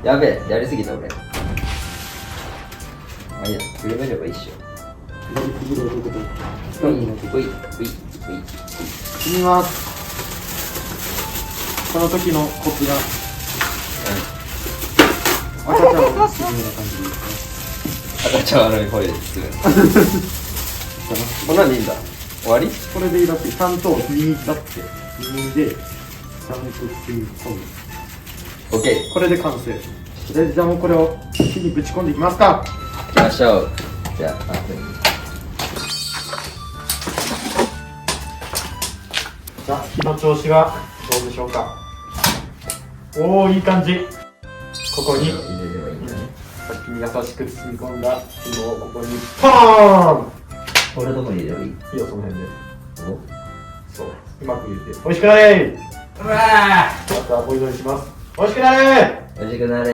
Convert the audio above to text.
やべえ、やりすぎた俺。まあいいや、緩めればいいっしょ。うい、切ります。その時のコツが赤ちゃんを包むような感じでいいですね。赤ちゃんのホイルする。こんなんでいいんだ。終わり？これでいいだって、ちゃんと右だって右でちゃんと吸い込む。オッケー。これで完成。で、じゃあもうこれを火にぶち込んでいきますか。行きましょう。じゃあ、さあ、火の調子はどうでしょうか。おお、いい感じ。ここに入れればいいんだね。さっきに優しく包み込んだ紐をここにポーン。これどこに入れればいい？いいよ、その辺で。お？そう、うまく入れて。美味しくなれ。うわまたお祈りします。美味しくなれ。ー！美味しくなれ。